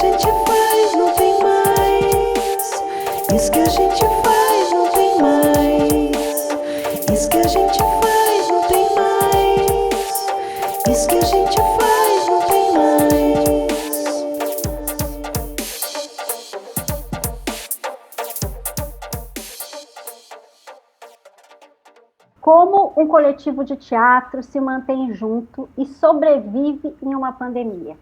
gente faz não tem mais. Isso que a gente faz não tem mais. Isso que a gente faz não tem mais. Isso que a gente faz não tem mais. Como um coletivo de teatro se mantém junto e sobrevive em uma pandemia?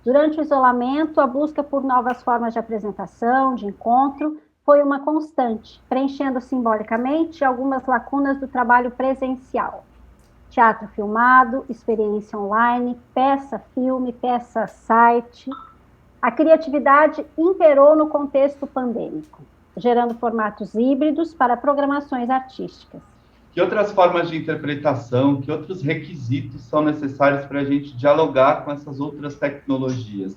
Durante o isolamento, a busca por novas formas de apresentação, de encontro, foi uma constante, preenchendo simbolicamente algumas lacunas do trabalho presencial. Teatro filmado, experiência online, peça-filme, peça-site. A criatividade imperou no contexto pandêmico, gerando formatos híbridos para programações artísticas. Que outras formas de interpretação, que outros requisitos são necessários para a gente dialogar com essas outras tecnologias?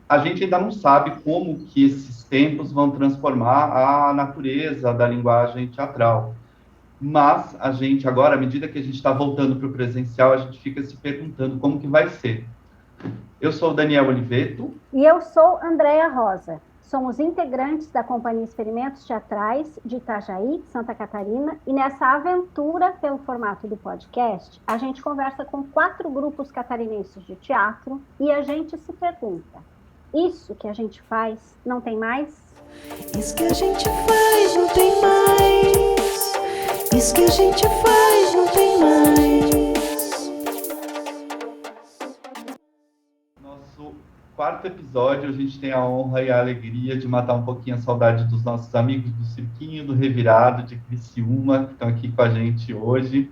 A gente ainda não sabe como que esses tempos vão transformar a natureza da linguagem teatral. Mas a gente agora, à medida que a gente está voltando para o presencial, a gente fica se perguntando como que vai ser. Eu sou o Daniel Oliveto. E eu sou Andréa Rosa. Somos integrantes da Companhia Experimentos Teatrais de Itajaí, Santa Catarina, e nessa aventura pelo formato do podcast, a gente conversa com 4 grupos catarinenses de teatro e a gente se pergunta: isso que a gente faz não tem mais? Isso que a gente faz não tem mais. Isso que a gente faz não tem mais. Nosso 4º episódio, a gente tem a honra e a alegria de matar um pouquinho a saudade dos nossos amigos do Cirquinho do Revirado, de Criciúma, que estão aqui com a gente hoje.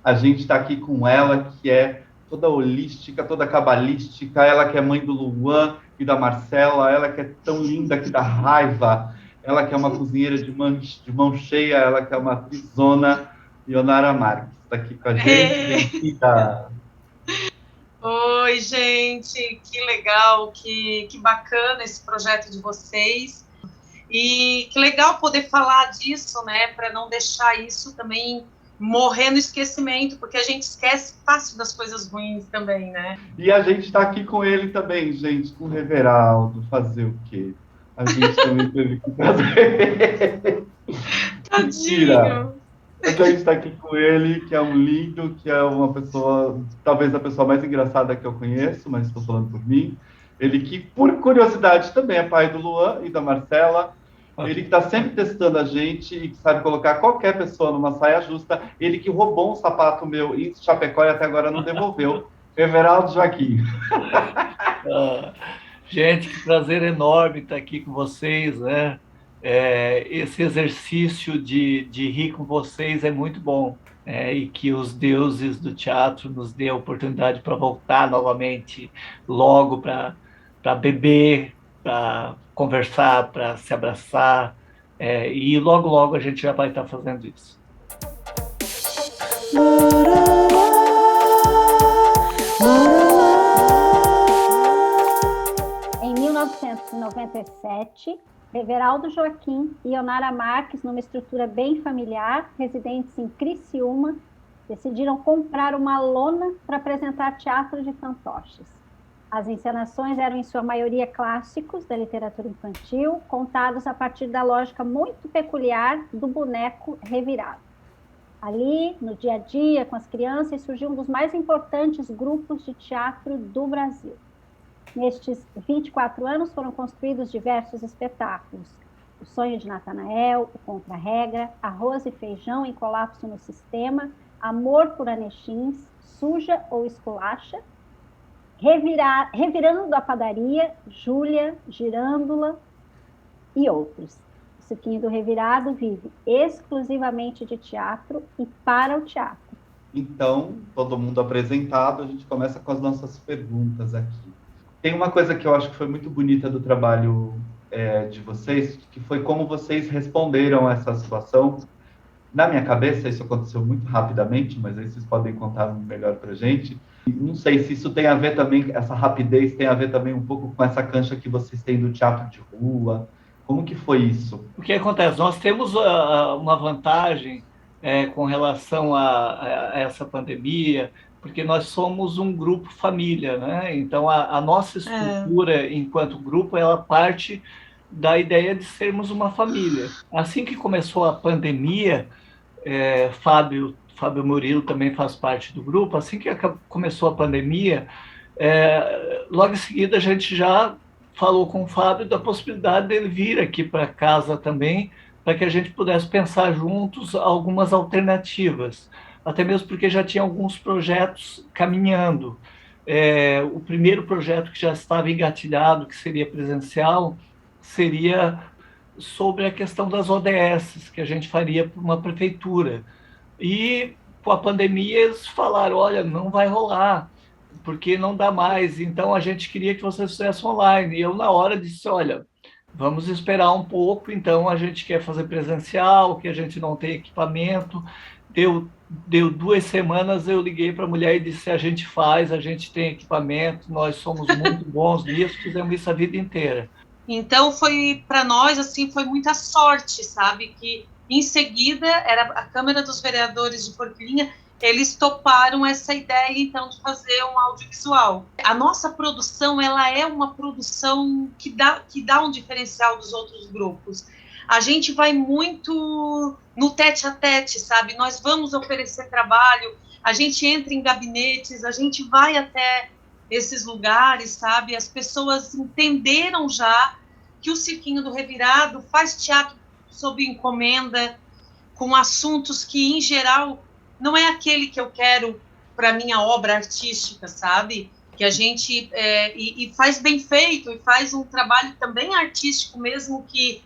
A gente está aqui com ela, que é toda holística, toda cabalística, ela que é mãe do Luan e da Marcela, ela que é tão linda que dá raiva, ela que é uma cozinheira de mão cheia, ela que é uma atrizona, Ionara Marques, está aqui com a gente. Bem-vinda! Oi, gente, que legal, que bacana esse projeto de vocês. E que legal poder falar disso, né, para não deixar isso também morrer no esquecimento, porque a gente esquece fácil das coisas ruins também, né? E a gente está aqui com ele também, gente, com o Reveraldo, fazer o quê? A gente também teve que fazer. Tadinho! A gente está aqui com ele, que é um lindo, que é uma pessoa, talvez a pessoa mais engraçada que eu conheço, mas estou falando por mim. Ele que, por curiosidade, também é pai do Luan e da Marcela. Ele que está sempre testando a gente e que sabe colocar qualquer pessoa numa saia justa. Ele que roubou um sapato meu em Chapecó e até agora não devolveu. Everaldo Joaquim. Gente, que prazer enorme estar aqui com vocês, né? Esse exercício de rir com vocês é muito bom, e que os deuses do teatro nos dê a oportunidade para voltar novamente logo para beber, para conversar, para se abraçar, e logo a gente já vai estar fazendo isso. Em 1997, Everaldo Joaquim e Ionara Marques, numa estrutura bem familiar, residentes em Criciúma, decidiram comprar uma lona para apresentar teatro de fantoches. As encenações eram, em sua maioria, clássicos da literatura infantil, contados a partir da lógica muito peculiar do boneco revirado. Ali, no dia a dia, com as crianças, surgiu um dos mais importantes grupos de teatro do Brasil. Nestes 24 anos foram construídos diversos espetáculos. O Sonho de Natanael, O Contra-Regra, Arroz e Feijão em Colapso no Sistema, Amor por Anexins, Suja ou Esculacha, Revirando a Padaria, Júlia, Girândola e outros. O Cirquinho do Revirado vive exclusivamente de teatro e para o teatro. Então, todo mundo apresentado, a gente começa com as nossas perguntas aqui. Tem uma coisa que eu acho que foi muito bonita do trabalho de vocês, que foi como vocês responderam a essa situação. Na minha cabeça, isso aconteceu muito rapidamente, mas aí vocês podem contar melhor para a gente. Não sei se isso tem a ver também, essa rapidez tem a ver também um pouco com essa cancha que vocês têm do teatro de rua. Como que foi isso? O que acontece? Nós temos uma vantagem com relação a essa pandemia, porque nós somos um grupo família, né? Então, a nossa estrutura enquanto grupo, ela parte da ideia de sermos uma família. Assim que começou a pandemia, Fábio Murilo também faz parte do grupo, assim que começou a pandemia, logo em seguida a gente já falou com o Fábio da possibilidade dele vir aqui para casa também, para que a gente pudesse pensar juntos algumas alternativas, até mesmo porque já tinha alguns projetos caminhando. O primeiro projeto que já estava engatilhado, que seria presencial, seria sobre a questão das ODS, que a gente faria para uma prefeitura. E com a pandemia eles falaram, olha, não vai rolar, porque não dá mais, então a gente queria que vocês fizessem online. E eu, na hora, disse, olha, vamos esperar um pouco, então a gente quer fazer presencial, que a gente não tem equipamento. Deu 2 semanas, eu liguei para a mulher e disse, a gente faz, a gente tem equipamento, nós somos muito bons nisso, fizemos isso a vida inteira. Então foi para nós assim, foi muita sorte, sabe, que em seguida era a Câmara dos Vereadores de Forquilinha, eles toparam essa ideia então de fazer um audiovisual. A nossa produção, ela é uma produção que dá um diferencial dos outros grupos. A gente vai muito no tete a tete, sabe? Nós vamos oferecer trabalho, a gente entra em gabinetes, a gente vai até esses lugares, sabe? As pessoas entenderam já que o Cirquinho do Revirado faz teatro sob encomenda, com assuntos que, em geral, não é aquele que eu quero para minha obra artística, sabe? Que a gente e faz bem feito, e faz um trabalho também artístico, mesmo que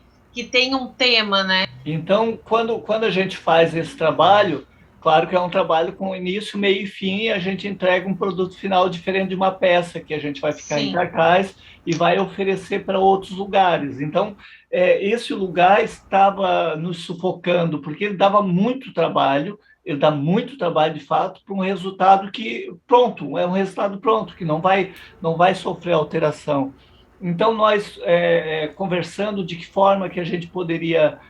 tenha um tema, né? Então, quando a gente faz esse trabalho, claro que é um trabalho com início, meio e fim, e a gente entrega um produto final diferente de uma peça que a gente vai ficar em cartaz e vai oferecer para outros lugares. Então, esse lugar estava nos sufocando, porque ele dava muito trabalho, ele dá muito trabalho, de fato, para um resultado que, pronto, é um resultado pronto, que não vai sofrer alteração. Então, nós, conversando de que forma que a gente poderia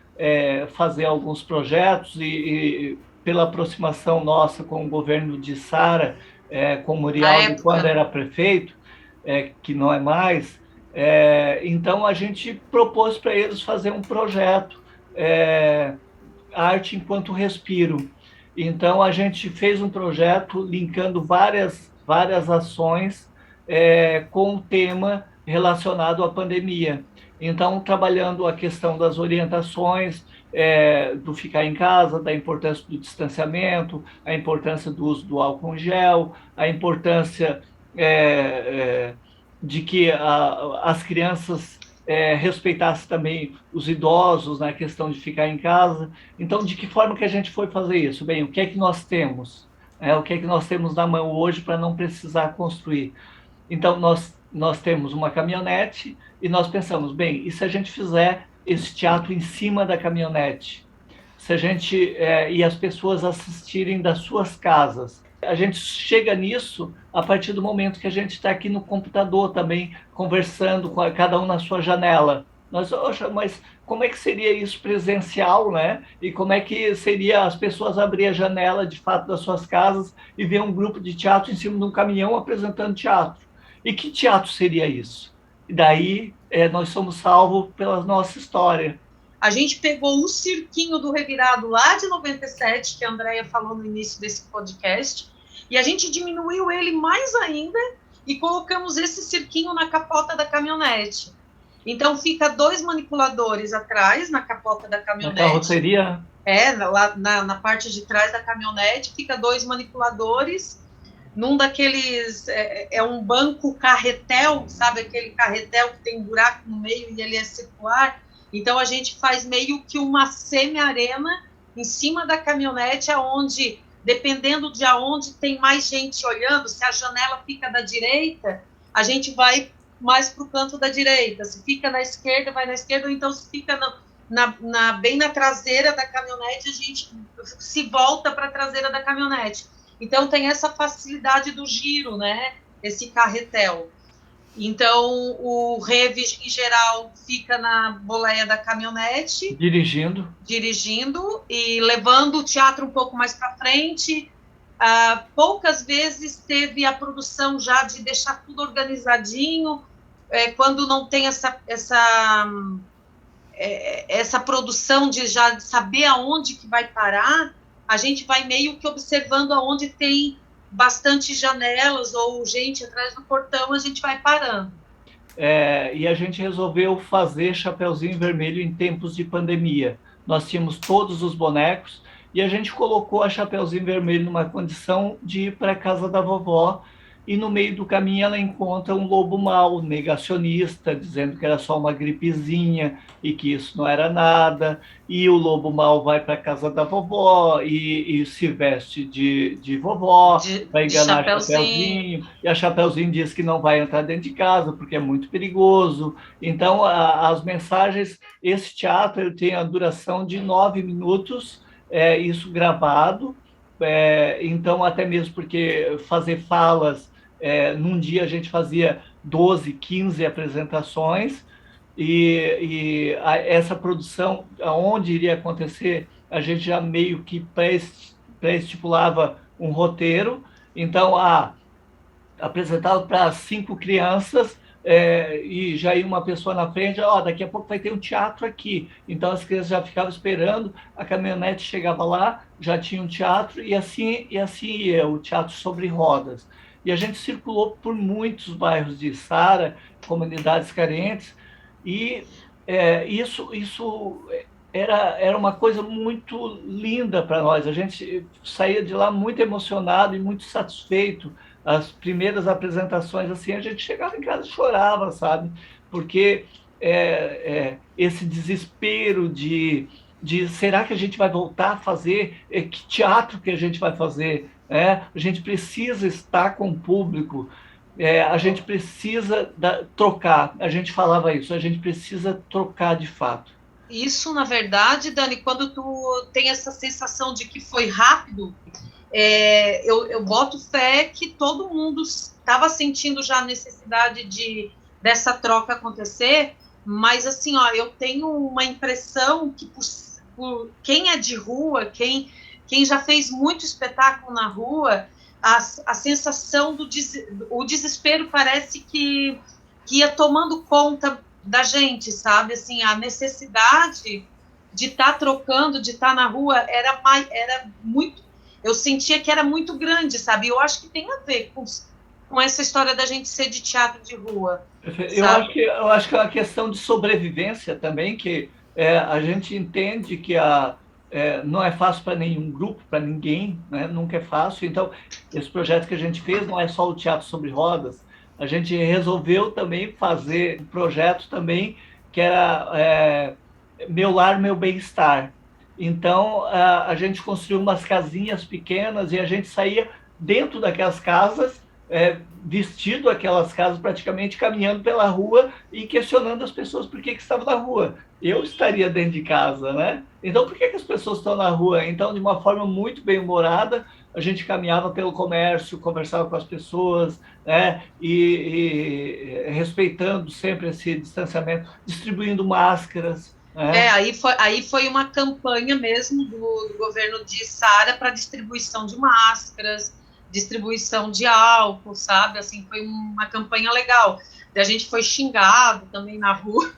fazer alguns projetos e pela aproximação nossa com o governo de Sara, com o Muriel, quando era prefeito, que não é mais, então a gente propôs para eles fazer um projeto, Arte Enquanto Respiro. Então a gente fez um projeto linkando várias ações com o tema relacionado à pandemia. Então, trabalhando a questão das orientações, do ficar em casa, da importância do distanciamento, a importância do uso do álcool em gel, a importância de que as crianças respeitassem também os idosos na questão de ficar em casa. Então, de que forma que a gente foi fazer isso? Bem, o que é que nós temos? O que é que nós temos na mão hoje para não precisar construir? Então, nós temos uma caminhonete e nós pensamos, bem, e se a gente fizer esse teatro em cima da caminhonete? Se a gente e as pessoas assistirem das suas casas? A gente chega nisso a partir do momento que a gente está aqui no computador também, conversando com cada um na sua janela. Mas como é que seria isso presencial, né? E como é que seria as pessoas abrir a janela, de fato, das suas casas e ver um grupo de teatro em cima de um caminhão apresentando teatro? E que teatro seria isso? E daí nós somos salvos pela nossa história. A gente pegou o Cirquinho do Revirado lá de 97, que a Andréia falou no início desse podcast, e a gente diminuiu ele mais ainda e colocamos esse cirquinho na capota da caminhonete. Então fica 2 manipuladores atrás, na capota da caminhonete. Na carroceria? Lá na parte de trás da caminhonete, fica 2 manipuladores. Num daqueles, um banco carretel, sabe, aquele carretel que tem um buraco no meio e ele é circular. Então a gente faz meio que uma semi-arena em cima da caminhonete, aonde, dependendo de aonde tem mais gente olhando, se a janela fica da direita, a gente vai mais para o canto da direita, se fica na esquerda, vai na esquerda, ou então se fica bem na traseira da caminhonete, a gente se volta para a traseira da caminhonete. Então, tem essa facilidade do giro, né? Esse carretel. Então, o Rev, em geral, fica na boleia da caminhonete. Dirigindo E levando o teatro um pouco mais para frente. poucas vezes teve a produção já de deixar tudo organizadinho, quando não tem essa produção de já saber aonde que vai parar, a gente vai meio que observando aonde tem bastante janelas ou gente atrás do portão, a gente vai parando. E a gente resolveu fazer Chapeuzinho Vermelho em tempos de pandemia. Nós tínhamos todos os bonecos e a gente colocou a Chapeuzinho Vermelho numa condição de ir para a casa da vovó, e no meio do caminho ela encontra um lobo mau, negacionista, dizendo que era só uma gripezinha e que isso não era nada, e o lobo mau vai para a casa da vovó e se veste de vovó para enganar a Chapeuzinho, e a Chapeuzinho diz que não vai entrar dentro de casa porque é muito perigoso. Então, as mensagens, esse teatro ele tem a duração de 9 minutos, isso gravado, então até mesmo porque fazer falas, num dia a gente fazia 12, 15 apresentações, e essa produção, aonde iria acontecer, a gente já meio que pré-estipulava um roteiro. Então, apresentava para 5 crianças, e já ia uma pessoa na frente, daqui a pouco vai ter um teatro aqui. Então as crianças já ficavam esperando, a caminhonete chegava lá, já tinha um teatro, e assim ia, o Teatro sobre Rodas. E a gente circulou por muitos bairros de Sara, comunidades carentes, e isso era uma coisa muito linda para nós. A gente saía de lá muito emocionado e muito satisfeito. As primeiras apresentações, assim, a gente chegava em casa e chorava, sabe? Porque esse desespero de será que a gente vai voltar a fazer? Que teatro que a gente vai fazer? A gente precisa estar com o público, a gente precisa trocar. A gente falava isso, a gente precisa trocar de fato. Isso, na verdade, Dani, quando tu tem essa sensação de que foi rápido, eu boto fé que todo mundo estava sentindo já a necessidade dessa troca acontecer, mas assim, eu tenho uma impressão que por quem é de rua, quem já fez muito espetáculo na rua, a sensação o desespero parece que ia tomando conta da gente, sabe? Assim, a necessidade de estar trocando, de estar na rua, era muito. Eu sentia que era muito grande, sabe? Eu acho que tem a ver com essa história da gente ser de teatro de rua. Eu acho que é uma questão de sobrevivência também, que a gente entende que não é fácil para nenhum grupo, para ninguém, né? Nunca é fácil. Então, esse projeto que a gente fez não é só o Teatro sobre Rodas, a gente resolveu também fazer um projeto também que era Meu Lar, Meu Bem-Estar. Então, a gente construiu umas casinhas pequenas e a gente saía dentro daquelas casas, vestido aquelas casas, praticamente caminhando pela rua e questionando as pessoas por que estavam na rua. Eu estaria dentro de casa, né? Então, por que as pessoas estão na rua? Então, de uma forma muito bem-humorada, a gente caminhava pelo comércio, conversava com as pessoas, né? E respeitando sempre esse distanciamento, distribuindo máscaras. Aí foi uma campanha mesmo do governo de Sara para distribuição de máscaras, distribuição de álcool, sabe? Assim, foi uma campanha legal. A gente foi xingado também na rua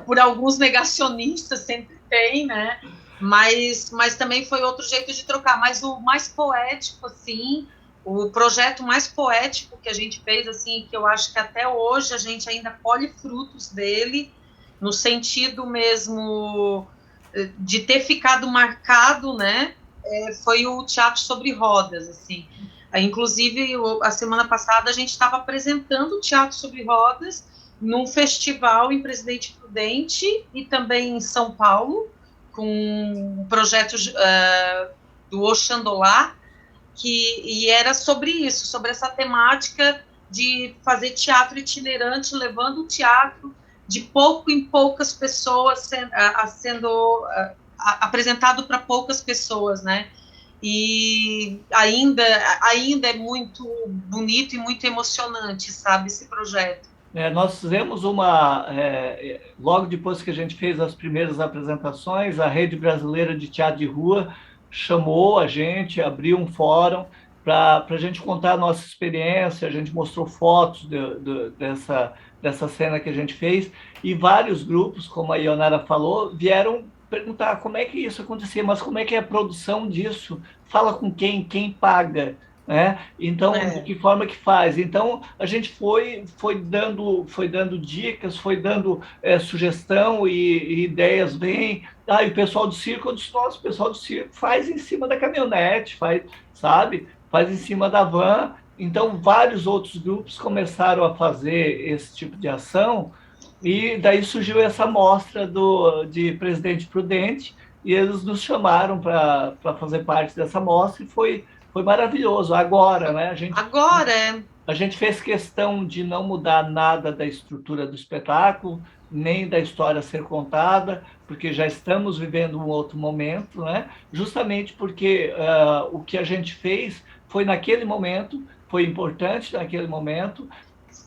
por alguns negacionistas, sempre tem, né? Mas também foi outro jeito de trocar. Mas o mais poético, assim, o projeto mais poético que a gente fez, assim, que eu acho que até hoje a gente ainda colhe frutos dele, no sentido mesmo de ter ficado marcado, né? Foi o Teatro sobre Rodas, assim. Inclusive, a semana passada a gente estava apresentando o Teatro sobre Rodas num festival em Presidente Prudente e também em São Paulo, com um projeto do Oxandolá, e era sobre isso, sobre essa temática de fazer teatro itinerante, levando o teatro de pouco em poucas pessoas, sendo apresentado para poucas pessoas, né? E ainda é muito bonito e muito emocionante, sabe, esse projeto. Nós fizemos logo depois que a gente fez as primeiras apresentações, a Rede Brasileira de Teatro de Rua chamou a gente, abriu um fórum, para a gente contar a nossa experiência. A gente mostrou fotos dessa cena que a gente fez, e vários grupos, como a Ionara falou, vieram perguntar como é que isso acontecia, mas como é que é a produção disso? Fala com quem paga, né? Então, de que forma que faz? Então, a gente foi dando dicas, foi dando sugestão e ideias bem. E o pessoal do circo, eu disse, nossa, o pessoal do circo faz em cima da caminhonete, faz, sabe? Faz em cima da van. Então, vários outros grupos começaram a fazer esse tipo de ação, e daí surgiu essa mostra de Presidente Prudente, e eles nos chamaram para fazer parte dessa mostra, e foi maravilhoso. Agora, né, a gente fez questão de não mudar nada da estrutura do espetáculo, nem da história a ser contada, porque já estamos vivendo um outro momento, né? Justamente porque o que a gente fez foi naquele momento, foi importante naquele momento.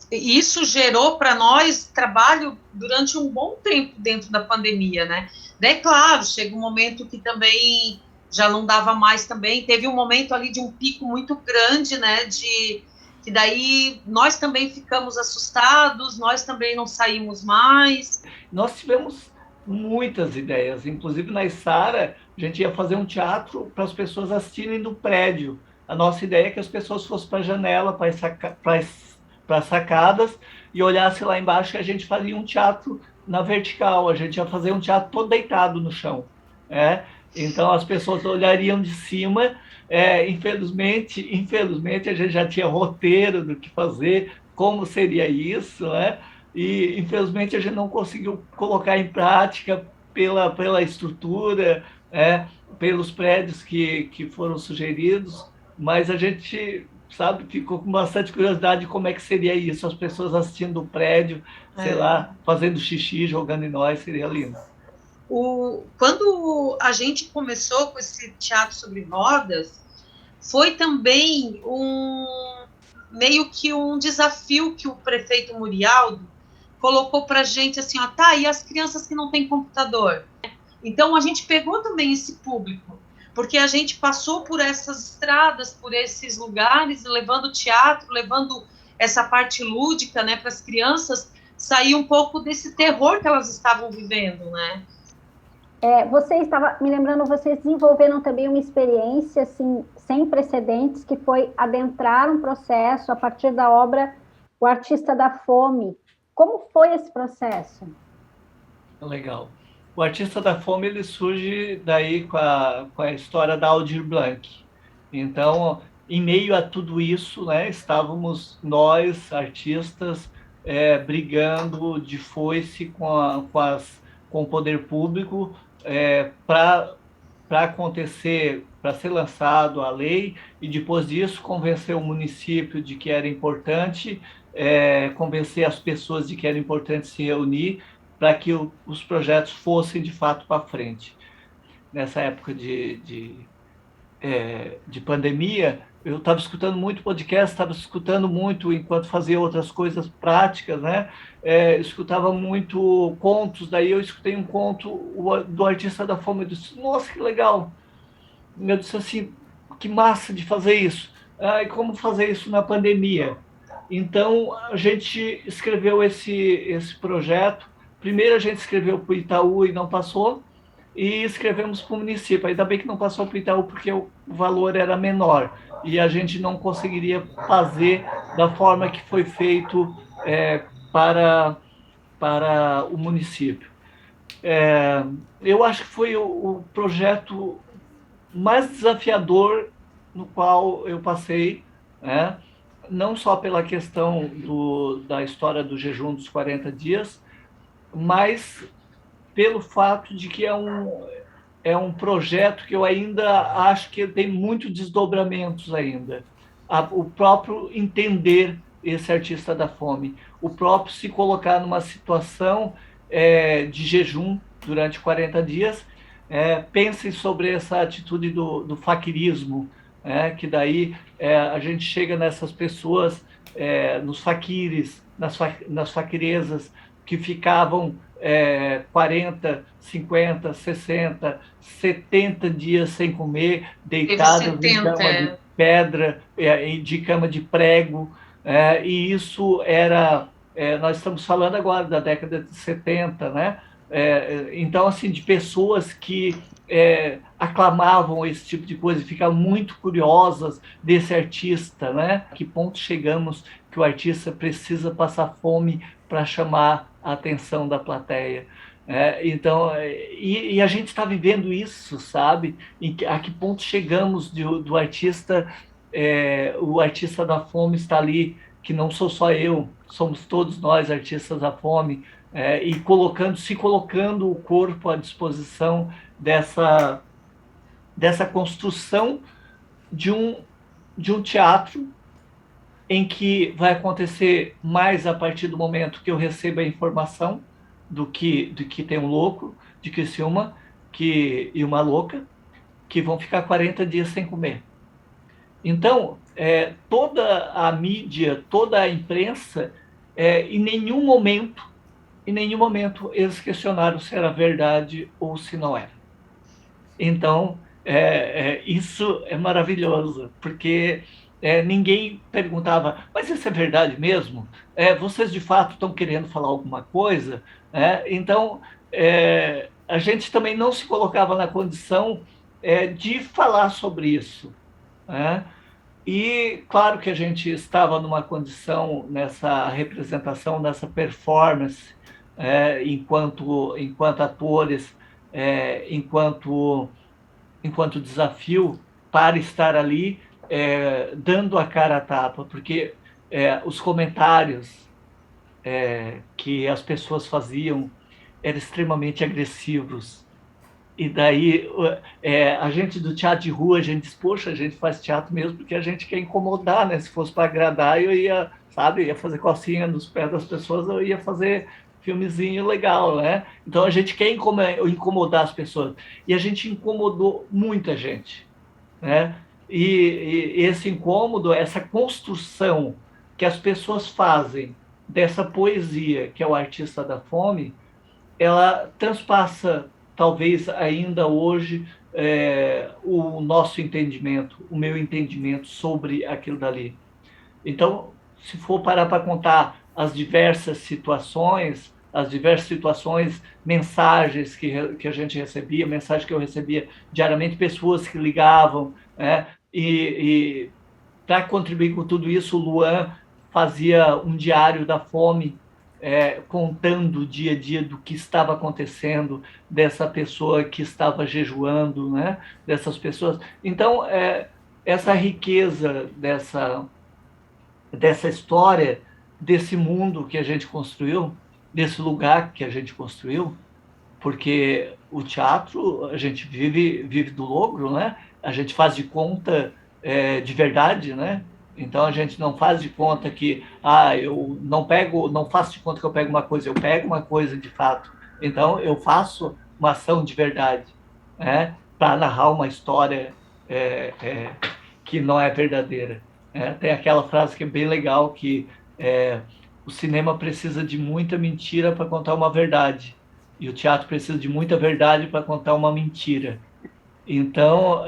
Isso gerou para nós trabalho durante um bom tempo dentro da pandemia, né? Daí, claro, chega um momento que também já não dava mais também, teve um momento ali de um pico muito grande, né, que daí nós também ficamos assustados, nós também não saímos mais. Nós tivemos muitas ideias, inclusive na Isara, a gente ia fazer um teatro para as pessoas assistirem do prédio. A nossa ideia é que as pessoas fossem para a janela, para as sacadas, e olhassem lá embaixo, que a gente fazia um teatro na vertical, a gente ia fazer um teatro todo deitado no chão, né? Então as pessoas olhariam de cima. Infelizmente a gente já tinha roteiro do que fazer, como seria isso, né? E infelizmente a gente não conseguiu colocar em prática pela estrutura, pelos prédios que foram sugeridos, mas a gente, sabe, ficou com bastante curiosidade de como é que seria isso, as pessoas assistindo o prédio, sei lá, fazendo xixi, jogando em nós, seria lindo. Quando a gente começou com esse teatro sobre rodas, foi também meio que um desafio que o prefeito Murialdo colocou para a gente, assim, ó, tá, e as crianças que não têm computador? Então, a gente pegou também esse público, porque a gente passou por essas estradas, por esses lugares, levando teatro, levando essa parte lúdica, né, para as crianças sair um pouco desse terror que elas estavam vivendo, né? Você estava me lembrando, vocês desenvolveram também uma experiência assim, sem precedentes, que foi adentrar um processo a partir da obra O Artista da Fome. Como foi esse processo? Legal. O Artista da Fome, ele surge daí com a história da Aldir Blanc. Então, em meio a tudo isso, né, estávamos nós, artistas, brigando de foice com o poder público, para acontecer, para ser lançado a lei, e depois disso convencer o município de que era importante, convencer as pessoas de que era importante se reunir para que os projetos fossem de fato para frente. Nessa época de pandemia, eu estava escutando muito podcast, estava escutando muito enquanto fazia outras coisas práticas, né? Escutava muito contos, daí eu escutei um conto do Artista da Fome, eu disse, nossa, que legal! Eu disse assim, que massa de fazer isso! E como fazer isso na pandemia? Então, a gente escreveu esse projeto. Primeiro a gente escreveu para o Itaú e não passou, e escrevemos para o município. Ainda bem que não passou para o Itaú, porque o valor era menor, e a gente não conseguiria fazer da forma que foi feito para o município. Eu acho que foi o projeto mais desafiador no qual eu passei, né? Não só pela questão da história do jejum dos 40 dias, mas pelo fato de que é um projeto que eu ainda acho que tem muitos desdobramentos ainda. O próprio entender esse Artista da Fome, o próprio se colocar numa situação de jejum durante 40 dias. Pensem sobre essa atitude do faquirismo, que daí a gente chega nessas pessoas, nos faquires, nas faquirezas, que ficavam 40, 50, 60, 70 dias sem comer, deitados em cama pedra, de cama de prego, e isso era, nós estamos falando agora da década de 70, né? Então, assim, de pessoas que aclamavam esse tipo de coisa, ficavam muito curiosas desse artista, né? A que ponto chegamos que o artista precisa passar fome para chamar a atenção da plateia? Então, e a gente está vivendo isso, sabe? A que ponto chegamos do artista, o artista da fome está ali, que não sou só eu, somos todos nós artistas da fome, e se colocando o corpo à disposição dessa construção de um teatro em que vai acontecer mais a partir do momento que eu recebo a informação do que tem um louco de Criciúma e uma louca que vão ficar 40 dias sem comer. Então, toda a mídia, toda a imprensa, em nenhum momento eles questionaram se era verdade ou se não era. Então, isso é maravilhoso, porque ninguém perguntava, mas isso é verdade mesmo? Vocês de fato estão querendo falar alguma coisa? Então, a gente também não se colocava na condição de falar sobre isso. E claro que a gente estava numa condição, nessa representação, nessa performance, enquanto atores, enquanto desafio, para estar ali dando a cara a tapa, porque os comentários que as pessoas faziam eram extremamente agressivos. E daí a gente do teatro de rua, a gente diz, poxa, a gente faz teatro mesmo porque a gente quer incomodar, né? Se fosse para agradar, eu ia fazer cocinha nos pés das pessoas, eu ia fazer filmezinho legal, né? Então a gente quer incomodar as pessoas. E a gente incomodou muita gente, né? E esse incômodo, essa construção que as pessoas fazem dessa poesia, que é o artista da fome, ela transpassa, talvez ainda hoje, o nosso entendimento, o meu entendimento sobre aquilo dali. Então, se for parar para contar as diversas situações, mensagens que a gente recebia, mensagens que eu recebia diariamente, pessoas que ligavam, e para contribuir com tudo isso, o Luan fazia um diário da fome, contando o dia a dia do que estava acontecendo, dessa pessoa que estava jejuando, né? Dessas pessoas. Então, essa riqueza dessa história, desse mundo que a gente construiu, desse lugar que a gente construiu, porque o teatro, a gente vive do logro, né? A gente faz de conta de verdade, né? Então a gente não faz de conta que eu não faço de conta que eu pego uma coisa, eu pego uma coisa de fato. Então eu faço uma ação de verdade, né? Para narrar uma história que não é verdadeira. Tem aquela frase que é bem legal, que o cinema precisa de muita mentira para contar uma verdade, e o teatro precisa de muita verdade para contar uma mentira. Então,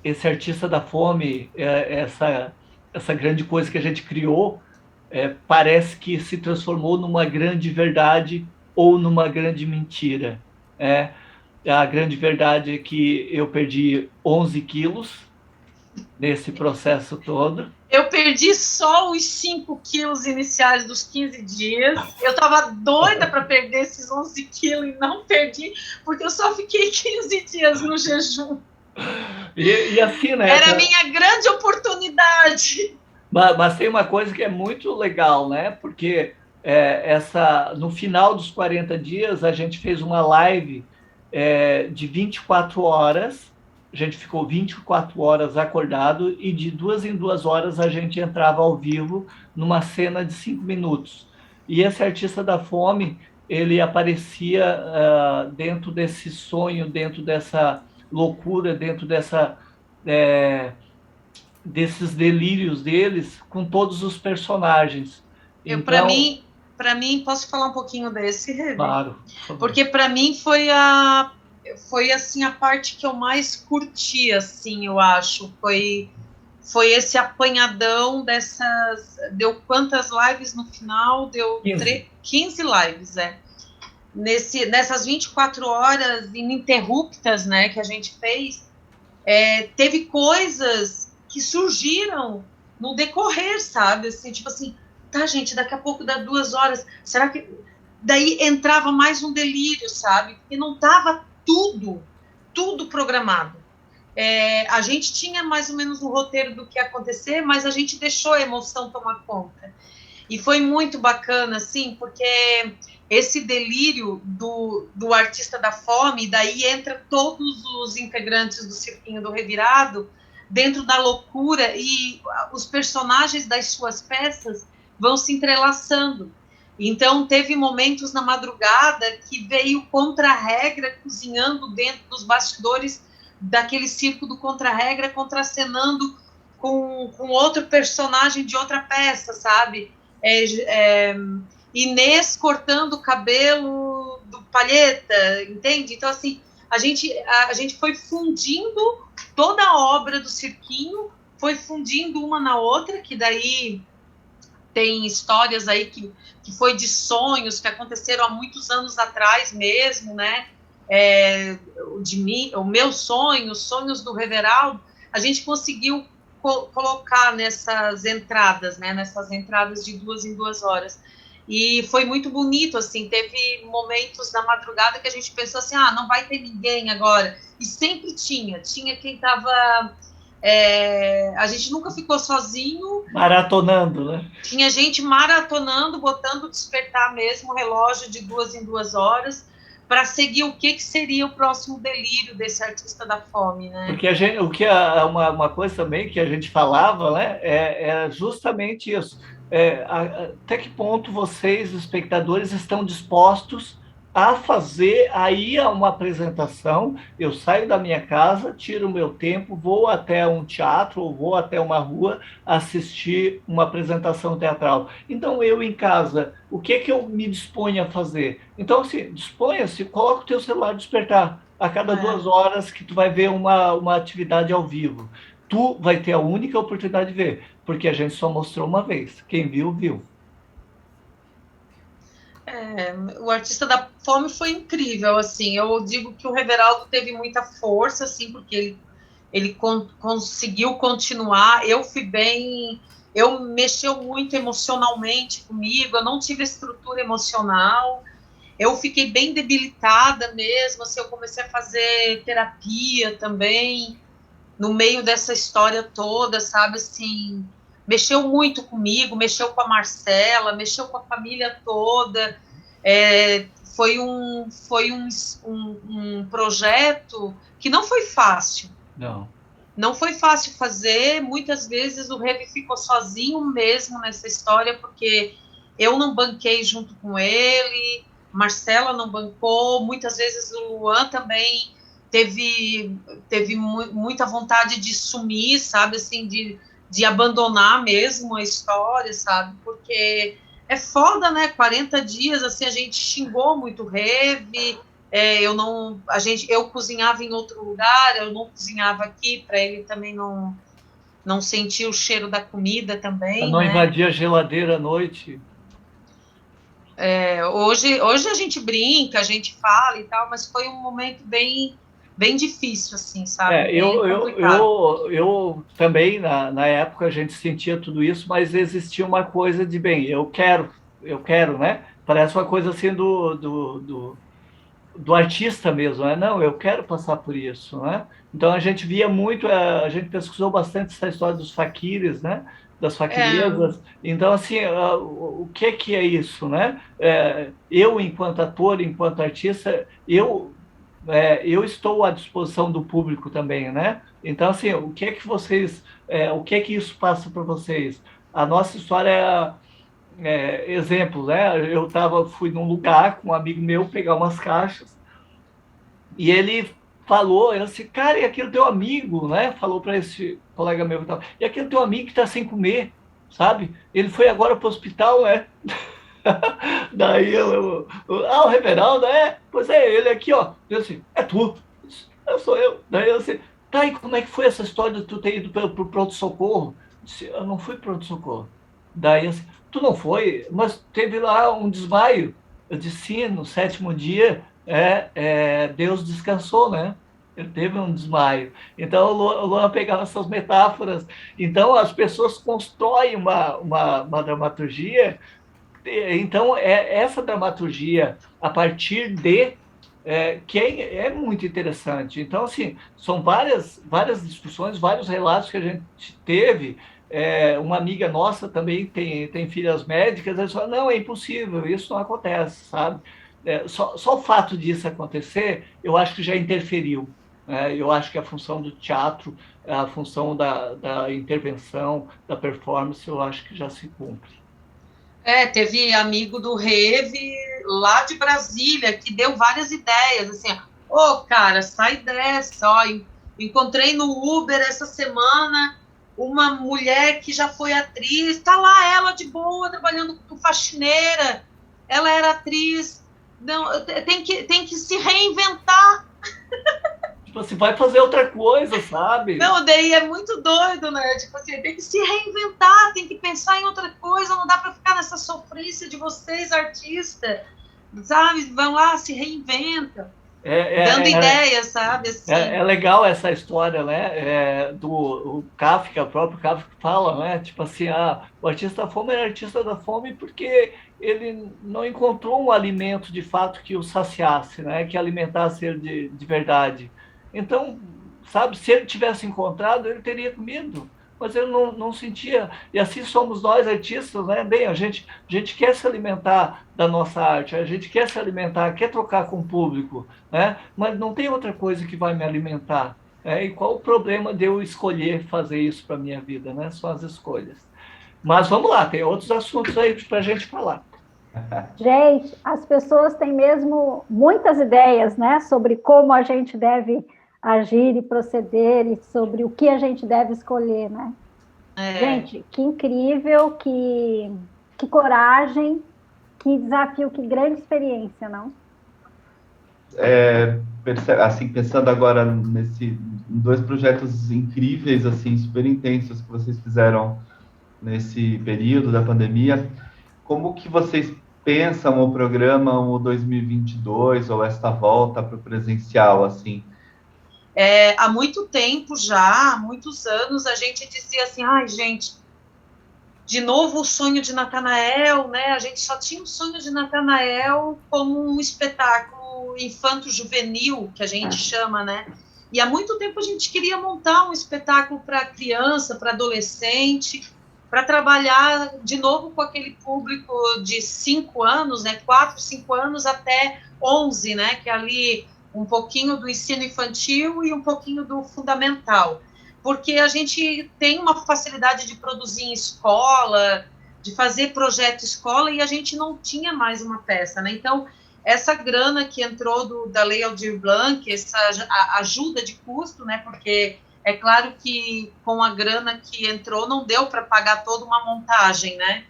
esse artista da fome, essa grande coisa que a gente criou, parece que se transformou numa grande verdade ou numa grande mentira. A grande verdade é que eu perdi 11 quilos nesse processo todo. Eu perdi só os 5 quilos iniciais dos 15 dias. Eu estava doida para perder esses 11 quilos e não perdi, porque eu só fiquei 15 dias no jejum. E assim, né? Era a minha grande oportunidade. Mas tem uma coisa que é muito legal, né? Porque no final dos 40 dias, a gente fez uma live de 24 horas. A gente ficou 24 horas acordado e de 2 em 2 horas a gente entrava ao vivo numa cena de 5 minutos. E esse artista da fome, ele aparecia dentro desse sonho, dentro dessa loucura, dentro desses delírios deles, com todos os personagens. Então, para mim, posso falar um pouquinho desse, Rebe? Claro. Porque para mim foi a foi assim a parte que eu mais curti, assim, eu acho. Foi esse apanhadão dessas. Deu quantas lives no final? Deu 15 lives, nessas 24 horas ininterruptas, né, que a gente fez, teve coisas que surgiram no decorrer, sabe? Assim, tipo assim, tá, gente, daqui a pouco dá 2 horas, será que... Daí entrava mais um delírio, sabe? Porque não estava tudo programado. A gente tinha mais ou menos um roteiro do que ia acontecer, mas a gente deixou a emoção tomar conta. E foi muito bacana, assim, porque esse delírio do artista da fome, daí entra todos os integrantes do Cirquinho do Revirado dentro da loucura, e os personagens das suas peças vão se entrelaçando. Então, teve momentos na madrugada que veio Contra-Regra cozinhando dentro dos bastidores daquele circo do Contra-Regra, contracenando com outro personagem de outra peça, sabe? Inês cortando o cabelo do Palheta, entende? Então, assim, a gente foi fundindo toda a obra do Cirquinho, foi fundindo uma na outra, que daí tem histórias aí que foi de sonhos que aconteceram há muitos anos atrás mesmo, né? O meu sonho, os sonhos do Reveraldo, a gente conseguiu colocar nessas entradas, né? Nessas entradas de 2 em 2 horas. E foi muito bonito, assim, teve momentos na madrugada que a gente pensou assim, não vai ter ninguém agora. E sempre tinha quem estava... a gente nunca ficou sozinho. Maratonando, né? Tinha gente maratonando, botando despertar mesmo, o relógio de 2 em 2 horas, para seguir o que seria o próximo delírio desse artista da fome, né? Porque uma coisa também que a gente falava, né, é justamente isso. Até que ponto vocês, os espectadores, estão dispostos a fazer aí uma apresentação? Eu saio da minha casa, tiro o meu tempo, vou até um teatro ou vou até uma rua assistir uma apresentação teatral. Então, eu em casa, o que eu me disponho a fazer? Então, assim, disponha-se, coloca o teu celular despertar a cada 2 horas que tu vai ver uma atividade ao vivo. Tu vai ter a única oportunidade de ver, porque a gente só mostrou uma vez. Quem viu, viu. O artista da fome foi incrível, assim, eu digo que o Reveraldo teve muita força, assim, porque ele conseguiu continuar, eu mexeu muito emocionalmente comigo, eu não tive estrutura emocional, eu fiquei bem debilitada mesmo, assim, eu comecei a fazer terapia também, no meio dessa história toda, sabe, assim, mexeu muito comigo, mexeu com a Marcela, mexeu com a família toda, foi um projeto que não foi fácil. Não foi fácil fazer, muitas vezes o Revi ficou sozinho mesmo nessa história, porque eu não banquei junto com ele, Marcela não bancou, muitas vezes o Luan também teve muita vontade de sumir, sabe, assim, de abandonar mesmo a história, sabe, porque é foda, né, 40 dias, assim, a gente xingou muito o Revi, eu cozinhava em outro lugar, eu não cozinhava aqui, para ele também não sentir o cheiro da comida também, não né? invadir a geladeira à noite. Hoje a gente brinca, a gente fala e tal, mas foi um momento bem difícil, assim, sabe? Eu também, na época, a gente sentia tudo isso, mas existia uma coisa de, bem, eu quero, né? Parece uma coisa assim do artista mesmo, né? Não, eu quero passar por isso, né? Então a gente via muito, a gente pesquisou bastante essa história dos faquires, né? Das faquiresas. Então, assim, o que é isso, né? Eu, enquanto ator, enquanto artista, eu estou à disposição do público também, né? Então, assim, o que vocês, o que isso passa para vocês? A nossa história exemplo, né? Fui num lugar com um amigo meu pegar umas caixas e ele falou, cara, e aquele teu amigo, né? Falou para esse colega meu e tal, e aquele teu amigo que está sem comer, sabe? Ele foi agora para o hospital, né? Daí o Reveraldo, pois é, ele aqui, ó. Eu assim, é tu, sou eu. Daí eu assim, tá, e como é que foi essa história de tu ter ido pro pronto-socorro? Eu não fui pro pronto-socorro. Daí assim, tu não foi, mas teve lá um desmaio. Eu disse, sim, no 7º dia, Deus descansou, né? Ele teve um desmaio. Então, o Luan pegava essas metáforas. Então, as pessoas constroem uma dramaturgia. Então, essa dramaturgia, a partir de que é muito interessante. Então, assim, são várias discussões, vários relatos que a gente teve. Uma amiga nossa também tem filhas médicas, ela fala, não, é impossível, isso não acontece, sabe? Só o fato disso acontecer, eu acho que já interferiu. Eu acho que a função do teatro, a função da intervenção, da performance, eu acho que já se cumpre. Teve amigo do Reve lá de Brasília que deu várias ideias, assim, cara, sai dessa, encontrei no Uber essa semana uma mulher que já foi atriz, tá lá ela de boa, trabalhando com faxineira, ela era atriz, não, tem que se reinventar. Tipo assim, vai fazer outra coisa, sabe? Não, daí é muito doido, né? Tipo assim, tem que se reinventar, tem que pensar em outra coisa, não dá para ficar nessa sofrência de vocês, artistas, sabe? Vão lá, se reinventam, dando ideias, sabe? Assim. É legal essa história, né? Do Kafka, o próprio Kafka fala, né? Tipo assim, o artista da fome era artista da fome porque ele não encontrou um alimento de fato que o saciasse, né? Que alimentasse ele de verdade. Então, sabe, se ele tivesse encontrado, ele teria comido, mas ele não sentia. E assim somos nós, artistas, né? Bem, a gente quer se alimentar da nossa arte, a gente quer se alimentar, quer trocar com o público, né? Mas não tem outra coisa que vai me alimentar. E qual o problema de eu escolher fazer isso para a minha vida, né? São as escolhas. Mas vamos lá, tem outros assuntos aí para a gente falar. Gente, as pessoas têm mesmo muitas ideias, né, sobre como a gente deve agir e proceder e sobre o que a gente deve escolher, né? Gente, que incrível, que coragem, que desafio, que grande experiência, não? Assim, pensando agora em 2 projetos incríveis, assim, super intensos que vocês fizeram nesse período da pandemia, como que vocês pensam o programa o 2022 ou esta volta para o presencial, assim? Há muito tempo já, há muitos anos, a gente dizia assim, gente, de novo o sonho de Natanael, né? A gente só tinha o sonho de Natanael como um espetáculo infanto-juvenil, que a gente chama, né? E há muito tempo a gente queria montar um espetáculo para criança, para adolescente, para trabalhar de novo com aquele público de 5 anos, né? 4, 5 anos até 11, né? Que é ali um pouquinho do ensino infantil e um pouquinho do fundamental, porque a gente tem uma facilidade de produzir em escola, de fazer projeto escola, e a gente não tinha mais uma peça, né? Então, essa grana que entrou da Lei Aldir Blanc, essa ajuda de custo, né? Porque é claro que com a grana que entrou não deu para pagar toda uma montagem, né?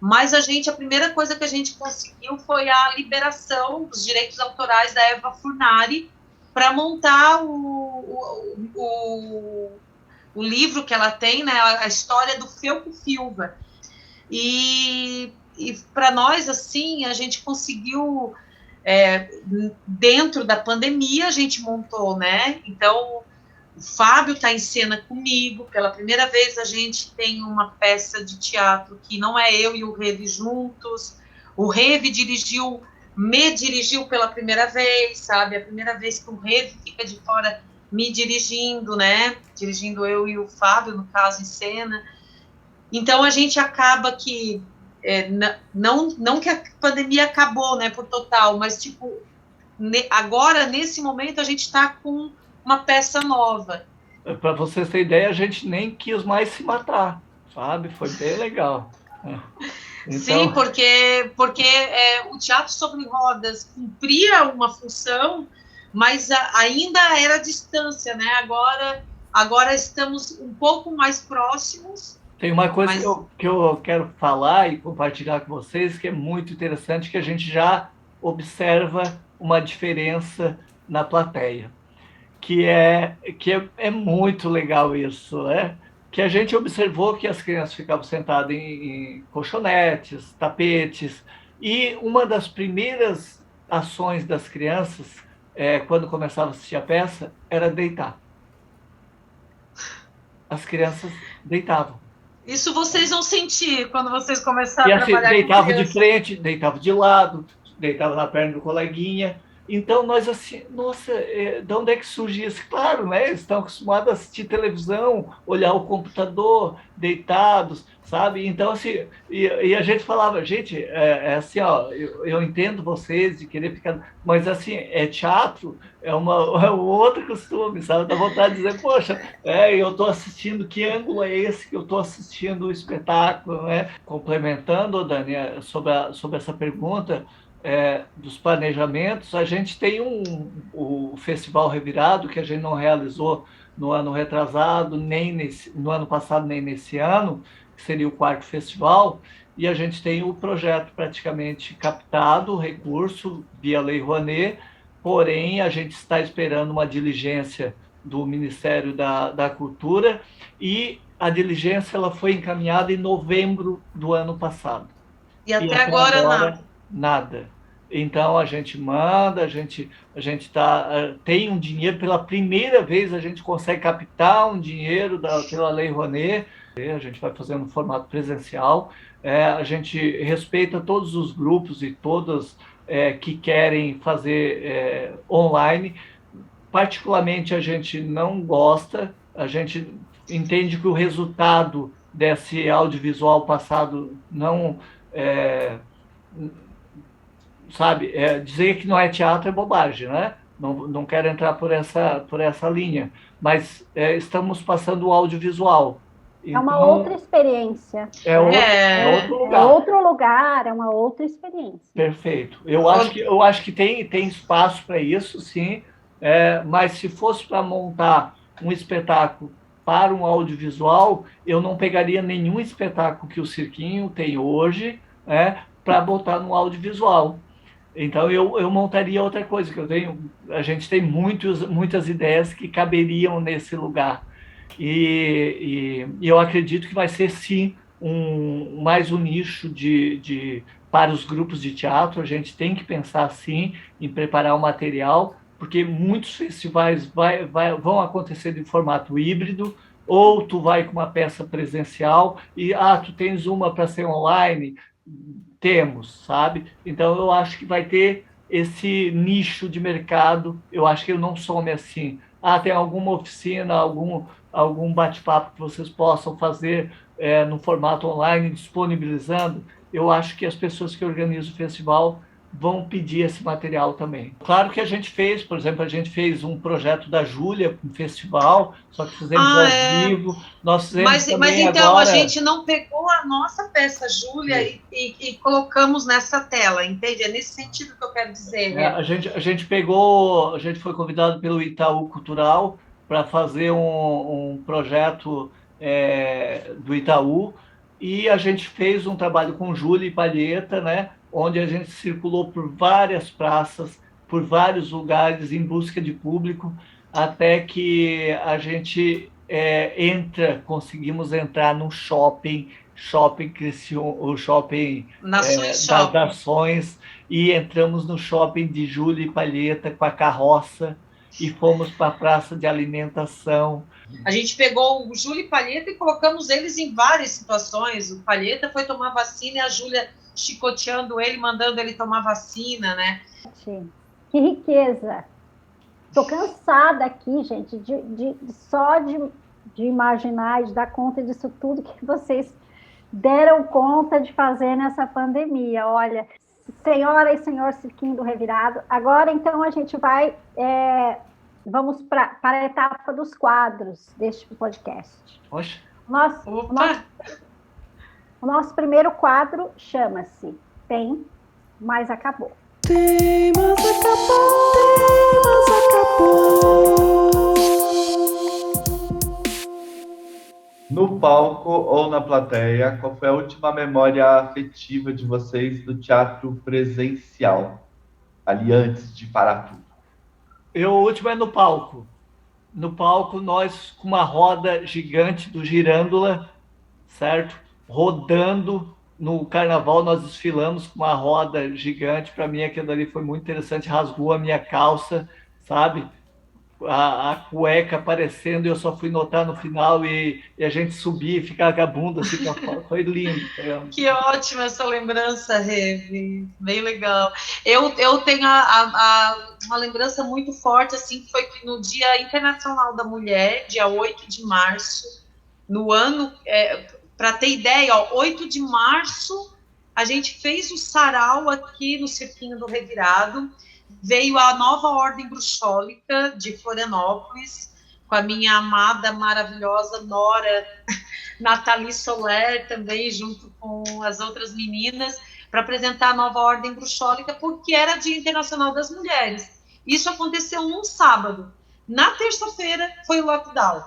Mas a primeira coisa que a gente conseguiu foi a liberação dos direitos autorais da Eva Furnari para montar o livro que ela tem, né, a história do Felco Filva. E para nós, assim, a gente conseguiu, dentro da pandemia, a gente montou, né? Então, o Fábio está em cena comigo, pela primeira vez a gente tem uma peça de teatro que não é eu e o Reve juntos, o Reve me dirigiu pela primeira vez, sabe, a primeira vez que o Reve fica de fora me dirigindo, né, dirigindo eu e o Fábio, no caso, em cena. Então a gente acaba que, não que a pandemia acabou, né, por total, mas tipo, agora, nesse momento, a gente está com uma peça nova. Para vocês terem ideia, a gente nem quis mais se matar, sabe? Foi bem legal. Então... Sim, porque o teatro sobre rodas cumpria uma função, mas ainda era distância, né? Agora estamos um pouco mais próximos, Tem uma coisa Mas- que eu quero falar e compartilhar com vocês que é muito interessante, que a gente já observa uma diferença na plateia, que é muito legal isso, né? Que a gente observou que as crianças ficavam sentadas em colchonetes, tapetes, e uma das primeiras ações das crianças, quando começava a assistir a peça, era deitar. As crianças deitavam. Isso vocês vão sentir quando vocês E começarem a assim, trabalhar com deitava de criança. frente, deitava de lado, deitava na perna do coleguinha. Então, nós assim, nossa, de onde é que surge isso? Claro, né? Eles estão acostumados a assistir televisão, olhar o computador, deitados, sabe? Então, assim, e a gente falava, gente, assim, ó, eu entendo vocês de querer ficar, mas assim, teatro, é um outro costume, sabe? Dá vontade de dizer, poxa, eu estou assistindo, que ângulo é esse que eu estou assistindo o espetáculo, né? Complementando, Dani, sobre essa pergunta, dos planejamentos, a gente tem o Festival Revirado, que a gente não realizou no ano retrasado, nem no ano passado, nem nesse ano, que seria o quarto festival, e a gente tem o projeto praticamente captado, o recurso via Lei Rouanet, porém a gente está esperando uma diligência do Ministério da Cultura, e a diligência ela foi encaminhada em novembro do ano passado. E até agora nada. Nada. Então a gente manda, a gente tem um dinheiro, pela primeira vez a gente consegue captar um dinheiro pela Lei Rouanet, a gente vai fazendo no formato presencial, a gente respeita todos os grupos e todas que querem fazer online. Particularmente a gente não gosta, a gente entende que o resultado desse audiovisual passado não sabe, dizer que não é teatro é bobagem, né? Não quero entrar por essa linha, mas estamos passando o audiovisual. É uma Então, outra experiência. é outro lugar. É outro lugar, é uma outra experiência. Perfeito. Eu acho que tem espaço para isso, sim, mas se fosse para montar um espetáculo para um audiovisual, eu não pegaria nenhum espetáculo que o Cirquinho tem hoje, para botar no audiovisual. Então eu montaria outra coisa, a gente tem muitas ideias que caberiam nesse lugar. E eu acredito que vai ser, sim, mais um nicho para os grupos de teatro. A gente tem que pensar, sim, em preparar o material, porque muitos festivais vão acontecer de formato híbrido, ou tu vai com uma peça presencial e tu tens uma para ser online. Temos, sabe? Então eu acho que vai ter esse nicho de mercado. Eu acho que ele não some assim. Tem alguma oficina, algum bate-papo que vocês possam fazer no formato online, disponibilizando. Eu acho que as pessoas que organizam o festival vão pedir esse material também. Claro que a gente fez, por exemplo, um projeto da Júlia, um festival, só que fizemos ao vivo. Nós fizemos mas então agora... a gente não pegou a nossa peça Júlia e colocamos nessa tela, entende? É nesse sentido que eu quero dizer. Né? A gente foi convidado pelo Itaú Cultural para fazer um projeto do Itaú, e a gente fez um trabalho com Júlia e Palheta, né? Onde a gente circulou por várias praças, por vários lugares em busca de público, até que a gente conseguimos entrar no shopping Criciúma, o shopping das Nações, e entramos no shopping de Júlia e Palheta com a carroça e fomos para a praça de alimentação. A gente pegou o Júlia e Palheta e colocamos eles em várias situações. O Palheta foi tomar vacina e a Júlia chicoteando ele, mandando ele tomar vacina, né? Que riqueza! Estou cansada aqui, gente, só de imaginar e de dar conta disso tudo que vocês deram conta de fazer nessa pandemia. Olha, senhora e senhor Cirquinho do Revirado, agora então a gente vamos para a etapa dos quadros deste podcast. Oxe. O nosso primeiro quadro chama-se Tem, Mas Acabou. Tem, mas acabou. Tem, mas acabou. No palco ou na plateia, qual foi a última memória afetiva de vocês do teatro presencial? Ali antes de parar tudo. O último é no palco. No palco, nós com uma roda gigante do Girândola, certo? Rodando no carnaval, nós desfilamos com uma roda gigante. Para mim, aquilo ali foi muito interessante. Rasgou a minha calça, sabe? A cueca aparecendo, e eu só fui notar no final, e a gente subia e ficava com a bunda assim pra fora. Foi lindo. Que ótima essa lembrança, Reve. Bem legal. Eu tenho uma lembrança muito forte, assim, que foi que no Dia Internacional da Mulher, dia 8 de março, no ano, para ter ideia, 8 de março, a gente fez o sarau aqui no Cirquinho do Revirado. Veio a nova Ordem Bruxólica de Florianópolis, com a minha amada, maravilhosa nora, Nathalie Soler, também, junto com as outras meninas, para apresentar a nova Ordem Bruxólica, porque era Dia Internacional das Mulheres. Isso aconteceu num sábado. Na terça-feira foi o lockdown.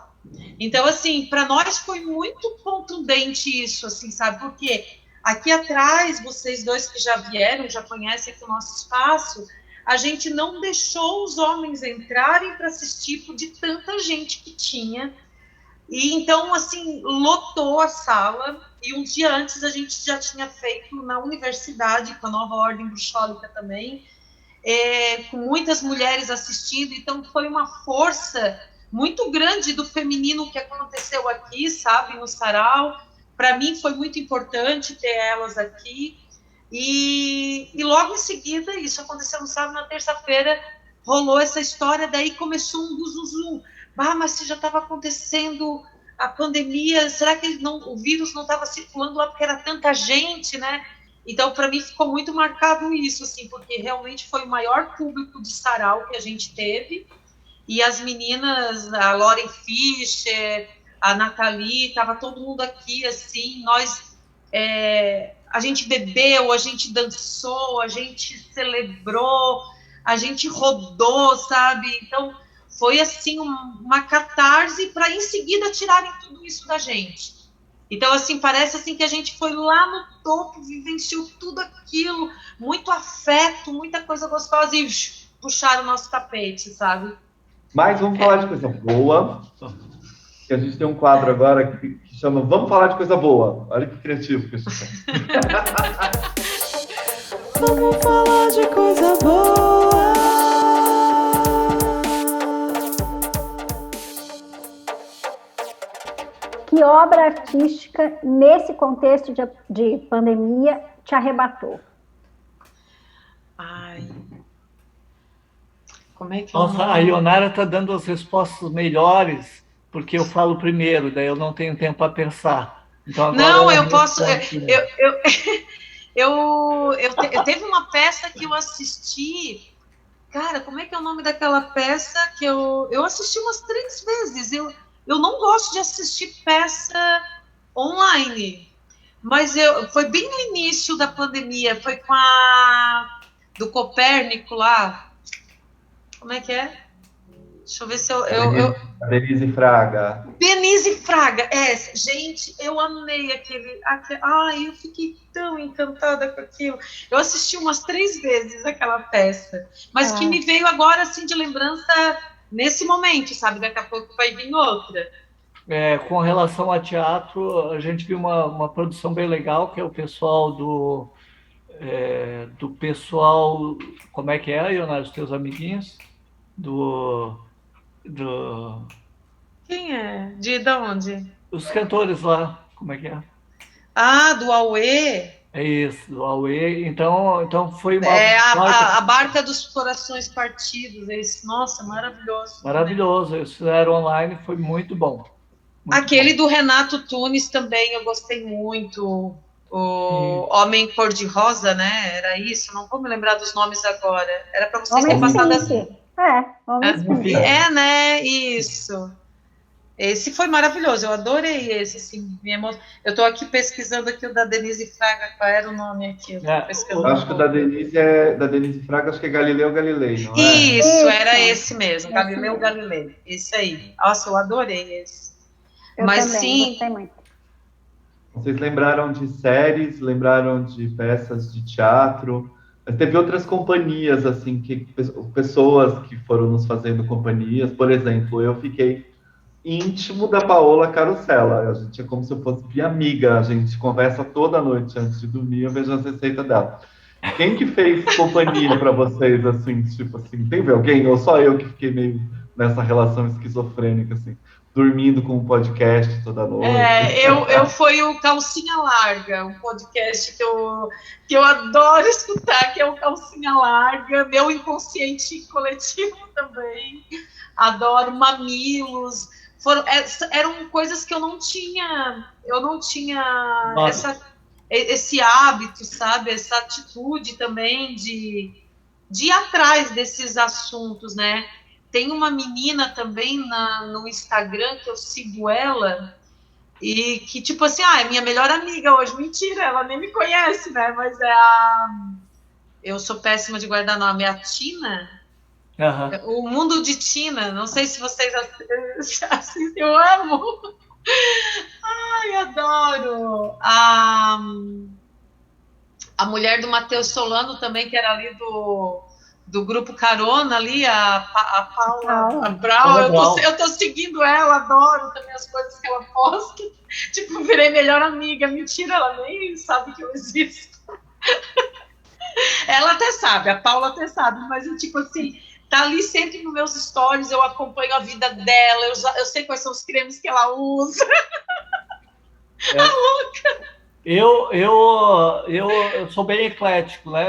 Então, assim, para nós foi muito contundente isso, assim, sabe? Porque aqui atrás, vocês dois que já vieram, já conhecem aqui o nosso espaço, a gente não deixou os homens entrarem para assistir de tanta gente que tinha. E então, assim, lotou a sala. E um dia antes a gente já tinha feito na universidade, com a nova Ordem Bruxólica também, com muitas mulheres assistindo. Então, foi uma força muito grande do feminino que aconteceu aqui, sabe, no sarau. Para mim foi muito importante ter elas aqui. E logo em seguida, isso aconteceu no sábado, na terça-feira, rolou essa história, daí começou um buzuzum. Mas se já estava acontecendo a pandemia, será que o vírus não estava circulando lá porque era tanta gente, né? Então, para mim, ficou muito marcado isso, assim, porque realmente foi o maior público de sarau que a gente teve. E as meninas, a Lauren Fischer, a Nathalie, estava todo mundo aqui, assim, nós... a gente bebeu, a gente dançou, a gente celebrou, a gente rodou, sabe? Então, foi, assim, uma catarse para, em seguida, tirarem tudo isso da gente. Então, assim, parece assim que a gente foi lá no topo, vivenciou tudo aquilo, muito afeto, muita coisa gostosa, e puxaram o nosso tapete, sabe? Mas vamos falar de coisa boa. Que a gente tem um quadro agora que chama Vamos Falar de Coisa Boa. Olha que criativo que isso é. Vamos falar de coisa boa. Que obra artística, nesse contexto de pandemia, te arrebatou? Ai... Como é que Nossa, a Ionara está dando as respostas melhores, porque eu falo primeiro, daí eu não tenho tempo para pensar. Então, agora não, eu posso... Eu teve uma peça que eu assisti... Cara, como é que é o nome daquela peça que eu assisti umas 3 vezes? Eu não gosto de assistir peça online, mas foi bem no início da pandemia, foi com do Copérnico lá. Como é que é? Deixa eu ver se A Denise Fraga. Denise Fraga, gente, eu amei aquele... Ai, eu fiquei tão encantada com aquilo. Eu assisti umas 3 vezes aquela peça, mas que me veio agora, assim, de lembrança nesse momento, sabe? Daqui a pouco vai vir outra. Com relação a teatro, a gente viu uma produção bem legal, que é o pessoal do pessoal... Como é que é, Ionara, os teus amiguinhos? Quem é? Da onde? Os cantores lá, como é que é? Do Aue. É isso, do Aue. Então foi uma... a Barca dos Corações Partidos. Nossa, maravilhoso. Maravilhoso. Né? Eles fizeram online, foi muito bom. Aquele do Renato Tunis também, eu gostei muito. O Homem Cor-de-Rosa, né? Era isso? Não vou me lembrar dos nomes agora. Era para vocês terem passado assim. Né? Isso. Esse foi maravilhoso, eu adorei esse, assim, eu estou aqui pesquisando aqui o da Denise Fraga, qual era o nome aqui? Eu acho que o da Denise Fraga, acho que é Galileu Galilei, não é? Isso, era esse mesmo, Galileu Galilei, esse aí. Nossa, eu adorei esse. Eu Mas também, sim, gostei muito. Vocês lembraram de séries, lembraram de peças de teatro, mas teve outras companhias, assim, pessoas que foram nos fazendo companhias. Por exemplo, eu fiquei íntimo da Paola Carosella. A gente é como se eu fosse minha amiga. A gente conversa toda noite antes de dormir, eu vejo as receitas dela. Quem que fez companhia para vocês, assim, tipo assim, teve alguém? Ou só eu que fiquei meio nessa relação esquizofrênica, assim, dormindo com um podcast toda noite? eu fui o Calcinha Larga, um podcast que eu adoro escutar, que é o Calcinha Larga, meu inconsciente coletivo também. Adoro Mamilos. Eram coisas que eu não tinha esse hábito, sabe? Essa atitude também de ir atrás desses assuntos, né? Tem uma menina também no Instagram que eu sigo ela e que, tipo assim, é minha melhor amiga hoje. Mentira, ela nem me conhece, né? Mas eu sou péssima de guardar nome. É a Tina? Aham. O Mundo de Tina. Não sei se vocês assistem. Eu amo. Ai, adoro. A mulher do Matheus Solano também, que era ali do grupo Carona ali, a Paula Brau, eu tô seguindo ela, adoro também as coisas que ela posta. Tipo, virei melhor amiga. Mentira, ela nem sabe que eu existo. Ela até sabe, a Paula até sabe, mas eu, tipo assim, tá ali sempre nos meus stories, eu acompanho a vida dela, eu sei quais são os cremes que ela usa. Eu sou bem eclético, né?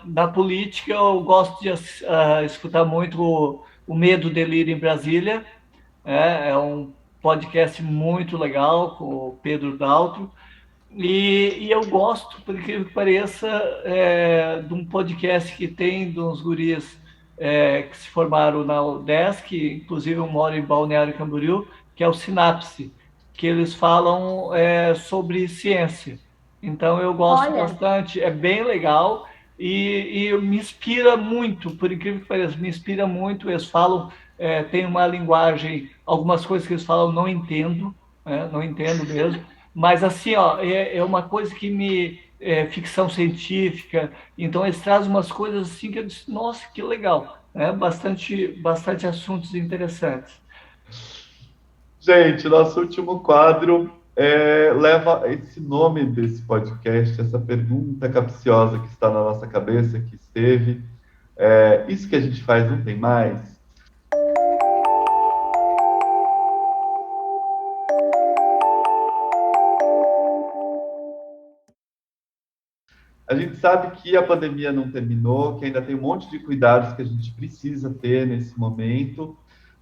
Da política eu gosto de escutar muito o Medo, Delírio em Brasília. É um podcast muito legal com o Pedro Daltro. E eu gosto, por incrível que pareça, de um podcast que tem de uns guris que se formaram na UDESC, inclusive eu moro em Balneário Camboriú, que é o Sinapse, que eles falam sobre ciência. Então eu gosto Olha, bastante, é bem legal e me inspira muito, por incrível que pareça, me inspira muito. Eles falam, tem uma linguagem, algumas coisas que eles falam eu não entendo, não entendo mesmo. Mas assim, ó, é uma coisa que ficção científica, então eles trazem umas coisas assim que eu disse, nossa, que legal, né? Bastante assuntos interessantes. Gente, nosso último quadro leva esse nome desse podcast, essa pergunta capciosa que está na nossa cabeça, que esteve. Isso que a gente faz não tem mais? A gente sabe que a pandemia não terminou, que ainda tem um monte de cuidados que a gente precisa ter nesse momento,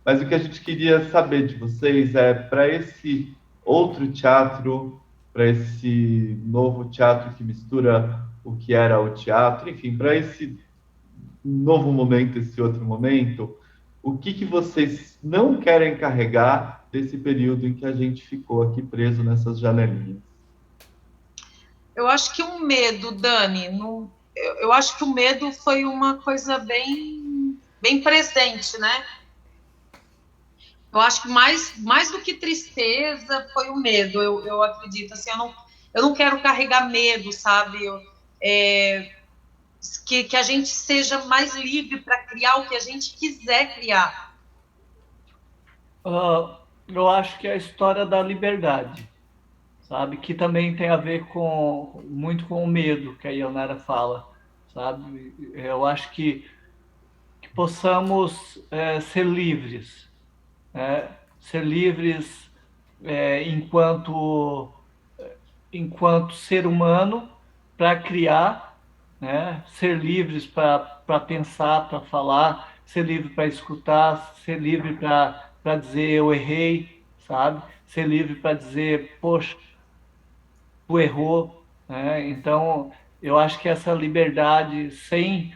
mas o que a gente queria saber de vocês é, para esse outro teatro, para esse novo teatro que mistura o que era o teatro, enfim, para esse novo momento, esse outro momento, o que vocês não querem carregar desse período em que a gente ficou aqui preso nessas janelinhas? Eu acho que o medo, Dani, eu acho que o medo foi uma coisa bem presente, né? Eu acho que mais do que tristeza foi o medo, eu acredito. Assim, eu não quero carregar medo, sabe? Que a gente seja mais livre para criar o que a gente quiser criar. Eu acho que é a história da liberdade, sabe? Que também tem a ver muito com o medo que a Ionara fala, sabe? Eu acho que possamos ser livres, né? Ser livres enquanto ser humano para criar, né? Ser livres para pensar, para falar, ser livre para escutar, ser livre para dizer eu errei, sabe? Ser livre para dizer, poxa, tu errou, né? Então, eu acho que essa liberdade sem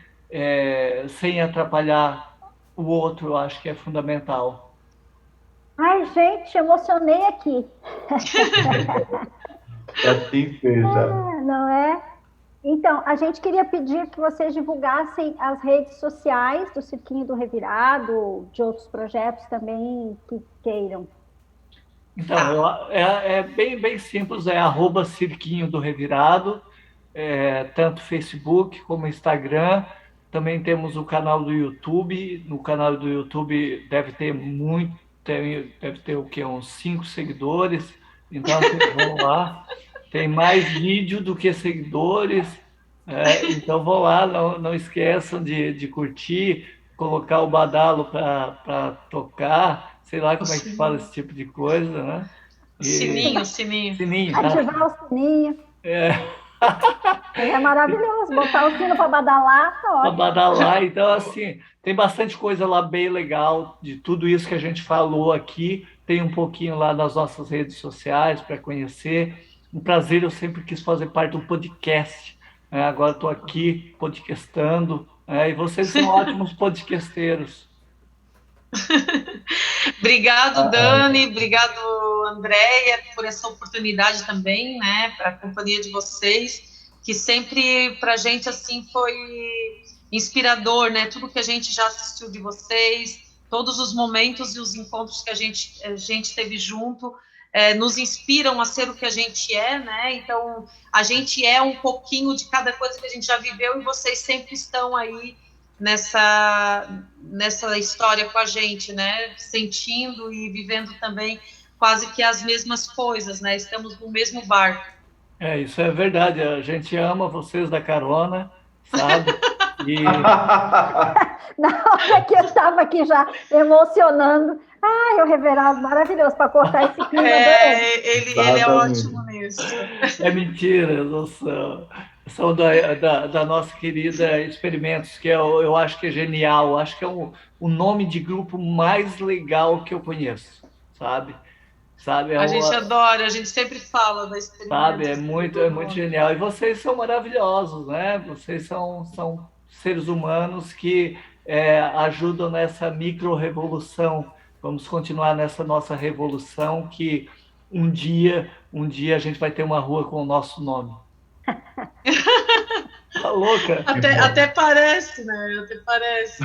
atrapalhar o outro, eu acho que é fundamental. ai, gente, emocionei aqui. Que assim seja. Não é? Então, a gente queria pedir que vocês divulgassem as redes sociais do Cirquinho do Revirado, de outros projetos também que queiram. Então, Tá. é bem simples, é @Cirquinho do Revirado, tanto Facebook como Instagram. Também temos o canal do YouTube. No canal do YouTube deve ter o quê? Uns 5 seguidores. Então, assim, vão lá. Tem mais vídeo do que seguidores. Então, vão lá, não esqueçam de curtir, colocar o badalo para tocar. Sei lá O como é que se fala sininho. esse tipo de coisa, né? O E sininho, o sininho. sininho, tá? Ativar o sininho. É, Mas é maravilhoso. Botar o sino para badalar, tá para ótimo. badalar. Então, assim, tem bastante coisa lá bem legal de tudo isso que a gente falou aqui. Tem um pouquinho lá nas nossas redes sociais para conhecer. Um prazer, eu sempre quis fazer parte do podcast. Agora estou aqui podcastando. E vocês são ótimos podcasteiros. Obrigado, Ah, Dani, obrigado, Andréia, por essa oportunidade também, né, para a companhia de vocês, que sempre para a gente assim foi inspirador, né? Tudo que a gente já assistiu de vocês, todos os momentos e os encontros que a gente teve junto, nos inspiram a ser o que a gente é, né? Então a gente é um pouquinho de cada coisa que a gente já viveu e vocês sempre estão aí nessa história com a gente, né? Sentindo e vivendo também quase que as mesmas coisas, né? Estamos no mesmo barco. Isso é verdade. A gente ama vocês da carona, sabe? E Na hora que eu estava aqui já emocionando. Ai, o Reverendo, maravilhoso para cortar esse clima. Adorei. Ele é exatamente. ótimo nisso. é mentira, não são. São da nossa querida Experimentos, que eu acho que é genial. Acho que é o nome de grupo mais legal que eu conheço, sabe? Sabe? A gente adora, a gente sempre fala da Sabe? É experimentos muito genial. E vocês são maravilhosos, né? Vocês são seres humanos que ajudam nessa micro-revolução. Vamos continuar nessa nossa revolução que um dia a gente vai ter uma rua com o nosso nome. Tá louca? até parece, né? Até parece.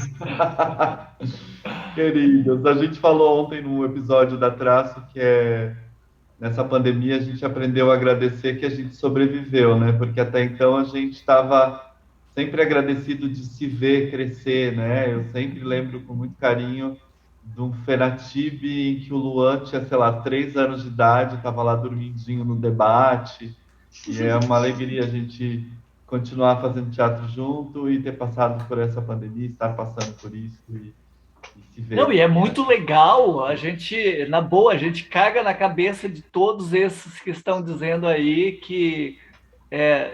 Queridos, a gente falou ontem no episódio da Traço que nessa pandemia a gente aprendeu a agradecer que a gente sobreviveu, né? Porque até então a gente estava sempre agradecido de se ver crescer, né? Eu sempre lembro com muito carinho de um Fenatib em que o Luan tinha, sei lá, 3 anos de idade, estava lá dormindinho no debate, e é uma alegria a gente continuar fazendo teatro junto e ter passado por essa pandemia, estar passando por isso e se Não, e ver, é né? muito legal. A gente, na boa, a gente caga na cabeça de todos esses que estão dizendo aí que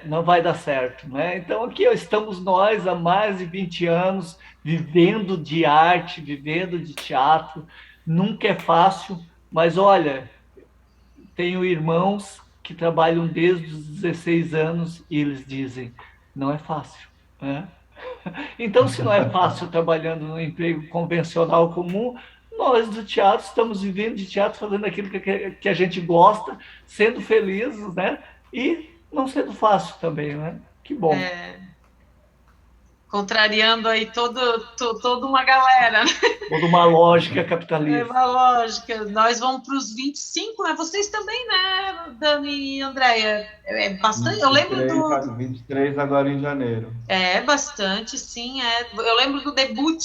não vai dar certo, né? Então aqui estamos nós há mais de 20 anos vivendo de arte, vivendo de teatro. Nunca é fácil, mas olha, tenho irmãos que trabalham desde os 16 anos e eles dizem, não é fácil, né? Então, se não é fácil trabalhando no emprego convencional comum, nós do teatro estamos vivendo de teatro, fazendo aquilo que a gente gosta, sendo felizes, né? E não sendo fácil também, né? Que bom. Contrariando aí toda uma galera. Toda uma lógica É capitalista. uma lógica. Nós vamos para os 25, né? Vocês também, né, Dani e Andréia? É bastante. Eu lembro 23 agora em janeiro. É bastante, sim. Eu lembro do debut.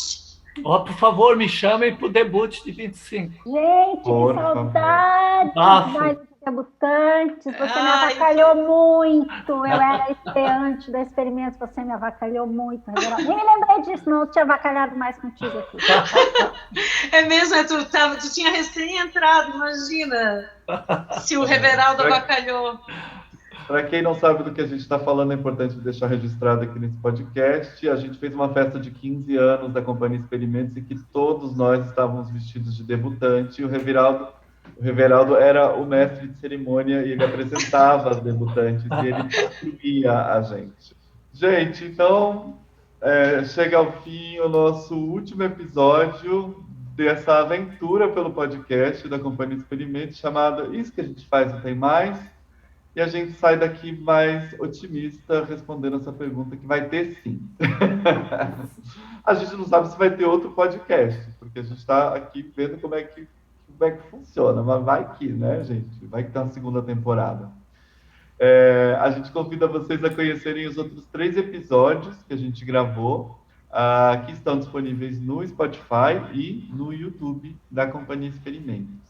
Ó, por favor, me chamem para o debut de 25. Gente, que Por saudade Bafo. das debutantes. Você me Ai, avacalhou muito. Eu era estreante da Experimentos, você me avacalhou muito, Reverendo. Nem me lembrei disso, não. Eu tinha avacalhado mais contigo aqui. É mesmo, tu tinha recém entrado, imagina. Se o Reveraldo avacalhou. Para quem não sabe do que a gente está falando, é importante deixar registrado aqui nesse podcast. A gente fez uma festa de 15 anos da Companhia Experimentos e que todos nós estávamos vestidos de debutante. E o Reveraldo era o mestre de cerimônia e ele apresentava as debutantes e ele instruía a gente. Gente, então chega ao fim o nosso último episódio dessa aventura pelo podcast da Companhia Experimentos, chamada Isso que a gente faz não tem mais. E a gente sai daqui mais otimista respondendo essa pergunta, que vai ter sim. A gente não sabe se vai ter outro podcast, porque a gente está aqui vendo como é que como é que funciona, mas vai que, né, gente? Vai que tem uma segunda temporada. A gente convida vocês a conhecerem os outros 3 episódios que a gente gravou, que estão disponíveis no Spotify e no YouTube da Companhia Experimentos.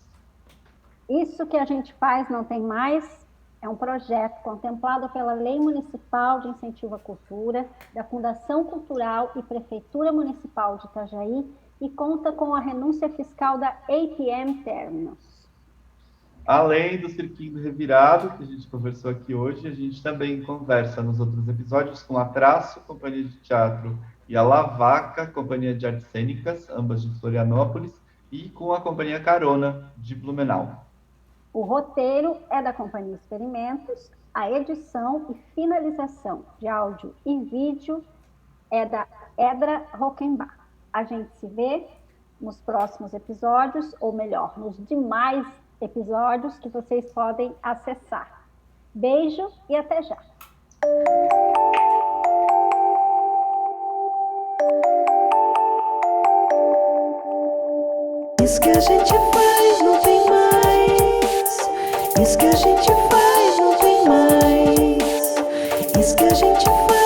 Isso que a gente faz não tem mais é um projeto contemplado pela Lei Municipal de Incentivo à Cultura, da Fundação Cultural e Prefeitura Municipal de Itajaí e conta com a renúncia fiscal da APM Terminus. Além do Cirquinho do Revirado, que a gente conversou aqui hoje, a gente também conversa nos outros episódios com a Traço, Companhia de Teatro, e a Lavaca, Companhia de Artes Cênicas, ambas de Florianópolis, e com a Companhia Carona, de Blumenau. O roteiro é da Companhia Experimentos, a edição e finalização de áudio e vídeo é da Edra Rockenbach. A gente se vê nos próximos episódios, ou melhor, nos demais episódios que vocês podem acessar. Beijo e até já! Isso que a gente faz não tem mais. Isso que a gente faz não tem mais. Isso que a gente faz.